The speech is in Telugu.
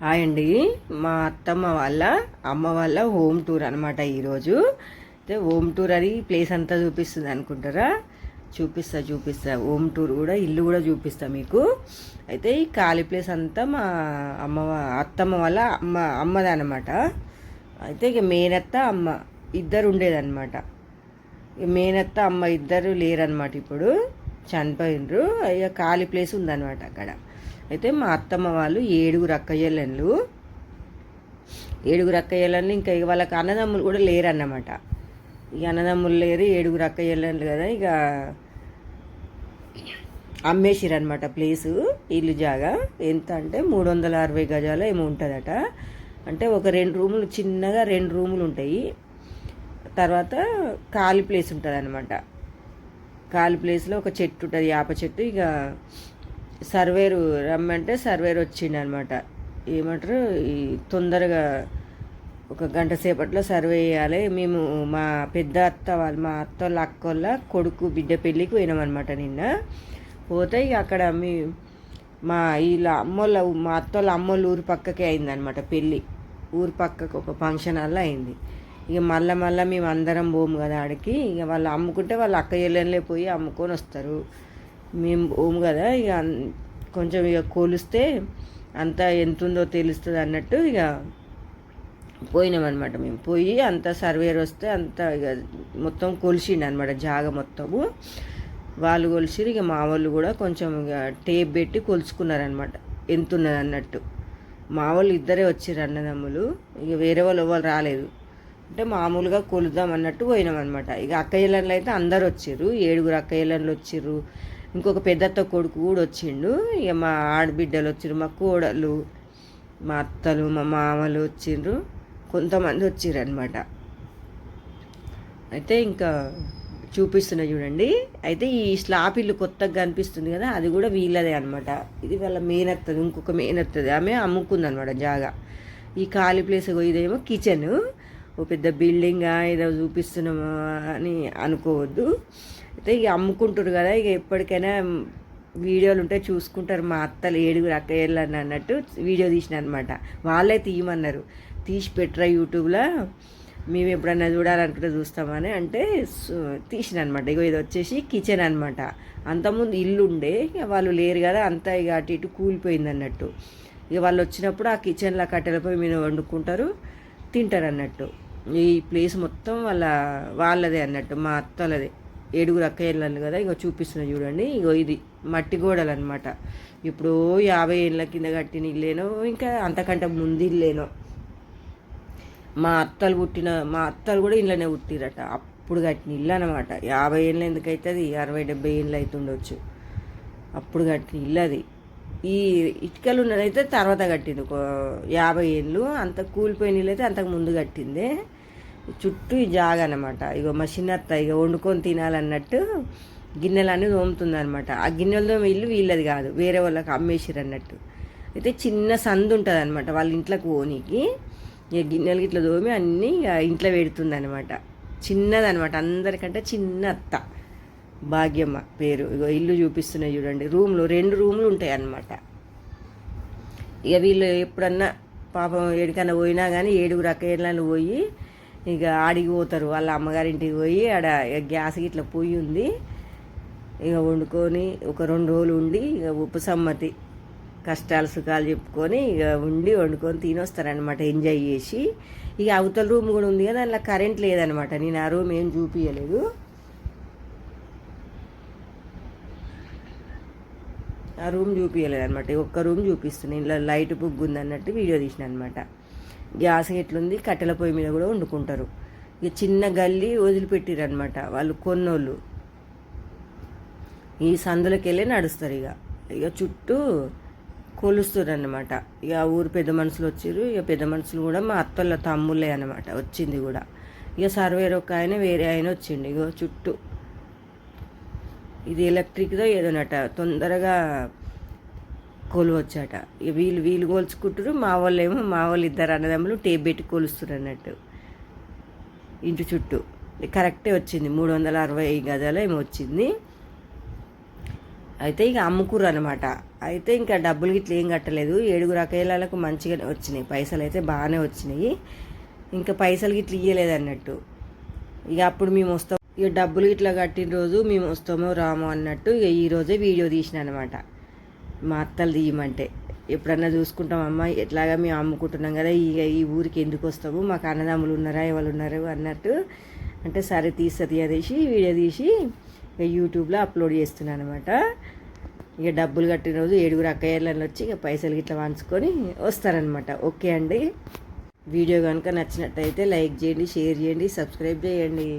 హాయ్ అండి. మా అత్తమ్మ వాళ్ళ అమ్మ వాళ్ళ హోమ్ టూర్ అనమాట ఈరోజు. అయితే హోమ్ టూర్ అని ప్లేస్ అంతా చూపిస్తుంది అనుకుంటారా? చూపిస్తా హోమ్ టూర్ కూడా, ఇల్లు కూడా చూపిస్తా మీకు. అయితే ఈ ఖాళీ ప్లేస్ అంతా మా అత్తమ్మ వాళ్ళ అమ్మదనమాట. అయితే ఇక మేనత్త అమ్మ ఇద్దరు ఉండేదన్నమాట. మేనత్త అమ్మ ఇద్దరు లేరనమాట, ఇప్పుడు చనిపోయినరు. ఇక ఖాళీ ప్లేస్ ఉందన్నమాట అక్కడ. అయితే మా అత్తమ్మ వాళ్ళు ఏడుగురు అక్కయ్యలు ఇంకా వాళ్ళకి అన్నదమ్ములు కూడా లేరన్నమాట. ఇక అన్నదమ్ములు లేరు, ఏడుగురు అక్కయ్యలు కదా, ఇక అమ్మేసిరనమాట ప్లేసు. ఇల్లు జాగా ఎంత అంటే 360 గజాలు ఏమో ఉంటుందట. అంటే ఒక 2 రూములు, చిన్నగా 2 రూములు ఉంటాయి. తర్వాత ఖాళీ ప్లేస్ ఉంటుంది అనమాట. ఖాళీ ప్లేస్లో ఒక చెట్టు ఉంటుంది, యాప చెట్టు. ఇక సర్వేరు రమ్మంటే సర్వేరు వచ్చిండు అనమాట. ఏమంటారు, ఈ తొందరగా ఒక గంట సేపట్లో సర్వే చేయాలి. మేము మా పెద్ద అత్త వాళ్ళు, మా అత్త వాళ్ళ అక్క వాళ్ళ కొడుకు బిడ్డ పెళ్ళికి పోయినామన్నమాట నిన్న. పోతే ఇక అక్కడ మా అత్త వాళ్ళ అమ్మోళ్ళ ఊరు పక్కకే అయిందనమాట పెళ్ళి. ఊరు పక్కకు ఒక ఫంక్షన్ హాల్లో అయింది. ఇక మళ్ళీ మేము అందరం పోము కదా ఆడికి. ఇక వాళ్ళు అమ్ముకుంటే వాళ్ళ అక్క చెల్లెళ్ళే పోయి అమ్ముకొని వస్తారు. మేము పోము కదా, ఇక కొంచెం ఇక కొలిస్తే అంతా ఎంత ఉందో తెలుస్తుంది అన్నట్టు ఇక పోయినామన్నమాట. మేము పోయి అంతా సర్వేర్ వస్తే అంతా ఇక మొత్తం కొలిసిండు అనమాట, జాగ మొత్తము. వాళ్ళు కొలిసిరు. ఇక మా వాళ్ళు కూడా కొంచెం ఇక టేప్ పెట్టి కొలుచుకున్నారనమాట ఎంత ఉన్నది అన్నట్టు. మా వాళ్ళు ఇద్దరే వచ్చిర్రు అన్నదమ్ములు, ఇక వేరే వాళ్ళు ఎవరు రాలేదు. అంటే మామూలుగా కొలుద్దాం అన్నట్టు పోయినామన్నమాట. ఇక అక్కయ్యలు అయితే అందరు వచ్చిర్రు, 7 అక్కయ్యలు వచ్చిర్రు. ఇంకొక పెద్దత్త కొడుకు కూడా వచ్చిండు. ఇక మా ఆడబిడ్డలు వచ్చిర్రు, మా కోడలు, మా అత్తలు, మా మామలు వచ్చిండ్రు, కొంతమంది వచ్చిర్రు అనమాట. అయితే ఇంకా చూపిస్తున్నా చూడండి. అయితే ఈ స్లాబ్ ఇల్లు కొత్తగా కనిపిస్తుంది కదా, అది కూడా వీళ్ళదే అనమాట. ఇది వాళ్ళ మేనత్తది, ఇంకొక మేనత్తది, ఆమె అమ్ముకుందనమాట జాగా. ఈ ఖాళీ ప్లేస్ ఇదేమో కిచెన్. ఓ పెద్ద బిల్డింగా ఏదో చూపిస్తున్నామా అని అనుకోవద్దు. అయితే ఇక అమ్ముకుంటారు కదా, ఇక ఎప్పటికైనా వీడియోలు ఉంటే చూసుకుంటారు. మా అత్తలు 7 అక్కయ్యలు అన్నట్టు వీడియో తీసిన అనమాట. వాళ్ళే తీయమన్నారు, తీసి పెట్టరా యూట్యూబ్లో, మేము ఎప్పుడన్నా చూడాలనుకుంటే చూస్తామని అంటే తీసిన అనమాట. ఇక ఇది వచ్చేసి కిచెన్ అనమాట. అంతకుముందు ఇల్లు ఉండే, ఇక వాళ్ళు లేరు కదా, అంతా ఇక అటు ఇటు కూలిపోయింది అన్నట్టు. ఇక వాళ్ళు వచ్చినప్పుడు ఆ కిచెన్లో కట్టెలపై మీద వండుకుంటారు, తింటారు అన్నట్టు. ఈ ప్లేస్ మొత్తం వాళ్ళదే అన్నట్టు, మా అత్తలదే. 7 అక్కయ్యలు కదా, ఇక చూపిస్తున్నా చూడండి. ఇగో ఇది మట్టి గోడలు అనమాట. ఇప్పుడు 50 ఏళ్ళ కింద కట్టిన ఇల్లేనో, ఇంకా అంతకంటే ముందు ఇల్లేనో. మా అత్తలు కూడా ఇళ్ళనే పుట్టిరట, అప్పుడు కట్టిన ఇల్లు అనమాట. 50 ఏళ్ళు ఎందుకైతే, అది 60-70 ఏళ్ళు అవుతుండొచ్చు. అప్పుడు కట్టిన ఇల్లు అది. ఈ ఇటుకలు ఉన్నదైతే తర్వాత కట్టింది, 50 ఏళ్ళు. అంత కూలిపోయిన ఇల్లు అయితే అంతకు ముందు కట్టిందే. చుట్టూ ఈ జాగ అనమాట. ఇగో మా చిన్నత్త ఇక వండుకొని తినాలన్నట్టు గిన్నెలన్నీ తోముతుంది అనమాట. ఆ గిన్నెలతో ఇల్లు వీళ్ళది కాదు, వేరే వాళ్ళకి అమ్మేసిరు అన్నట్టు. అయితే చిన్న సందు ఉంటుంది అనమాట వాళ్ళ ఇంట్లోకి పోనీకి. ఇక గిన్నెలకి ఇట్లా తోమి అన్నీ ఇక ఇంట్లో పెడుతుంది అనమాట. చిన్నదనమాట, అందరికంటే చిన్న అత్త, భాగ్యమ్మ పేరు. ఇగో ఇల్లు చూపిస్తున్నాయి చూడండి. 2 రూములు ఉంటాయి అన్నమాట. ఇక వీళ్ళు ఎప్పుడన్నా పాపం ఎడికన్నా పోయినా కానీ 7 అక్కయ్యలను పోయి ఇక ఆడికి పోతారు. వాళ్ళ అమ్మగారింటికి పోయి ఆడ గ్యాస్కి ఇట్లా పొయ్యి ఉంది, ఇక వండుకొని ఒక 2 రోజులు ఉండి ఇక ఉపసమ్మతి కష్టాలు సుఖాలు చెప్పుకొని ఇక ఉండి వండుకొని తినొస్తారనమాట, ఎంజాయ్ చేసి. ఇక అవతల రూమ్ కూడా ఉంది కదా, అందులో కరెంట్ లేదనమాట. నేను ఆ రూమ్ ఏం చూపించలేదు. ఆ రూమ్ చూపించలేదు అనమాట, ఒక్క రూమ్ చూపిస్తున్నాను. ఇలా లైట్ బుగ్గు ఉంది అన్నట్టు వీడియో తీసిన అనమాట. గ్యాస్ ఎట్లుంది, కట్టెల పొయ్యి మీద కూడా వండుకుంటారు. ఇక చిన్న గల్లీ వదిలిపెట్టిరు అనమాట వాళ్ళు కొన్నోళ్ళు. ఈ సందులోకి వెళ్ళి నడుస్తారు. ఇక చుట్టూ కొలుస్తారు అన్నమాట. ఇక ఊరు పెద్ద మనుషులు వచ్చారు. ఇక పెద్ద మనుషులు కూడా మా అత్తళ్ళ తమ్ముళ్ళే అనమాట వచ్చింది కూడా. ఇక సర్వేర్ ఒక ఆయన, వేరే ఆయన వచ్చిండు. ఇక చుట్టూ ఇది ఎలక్ట్రిక్దో ఏదోనట, తొందరగా కొలువచ్చట. ఇక వీళ్ళు కొలుచుకుంటారు. మా వాళ్ళు 2 అన్నదమ్ములు టేప్ పెట్టి కొలుస్తారు అన్నట్టు ఇంటి చుట్టూ. కరెక్టే వచ్చింది, 360 గజాలు ఏమో వచ్చింది. అయితే ఇక అమ్ముకుర్రు అనమాట. అయితే ఇంకా డబ్బులు ఇట్లా ఏం కట్టలేదు. 7 అకేలాలకు మంచిగానే వచ్చినాయి, పైసలు అయితే బాగానే వచ్చినాయి. ఇంకా పైసలు ఇట్లా ఇయ్యలేదు అన్నట్టు. ఇక అప్పుడు మేము వస్తాం, ఇక డబ్బులు ఇట్లా కట్టిన రోజు మేము వస్తామో రామో అన్నట్టు ఇక ఈరోజే వీడియో తీసిన అనమాట. మా అత్తలు తీయమంటే ఎప్పుడన్నా చూసుకుంటాం అమ్మ, ఎట్లాగా మేము అమ్ముకుంటున్నాం కదా, ఇక ఈ ఊరికి ఎందుకు వస్తాము, మాకు అన్నదమ్ములు ఉన్నారా ఎవరు ఉన్నారు అన్నట్టు అంటే సరే తీసి వీడియో తీసి ఇక యూట్యూబ్లో అప్లోడ్ చేస్తున్నాను అనమాట. ఇక డబ్బులు కట్టిన రోజు 7 అక్కయ్యలను వచ్చి ఇక పైసలు ఇట్లా వంచుకొని వస్తారనమాట. ఓకే అండి, వీడియో కనుక నచ్చినట్టయితే లైక్ చేయండి, షేర్ చేయండి, సబ్స్క్రైబ్ చేయండి.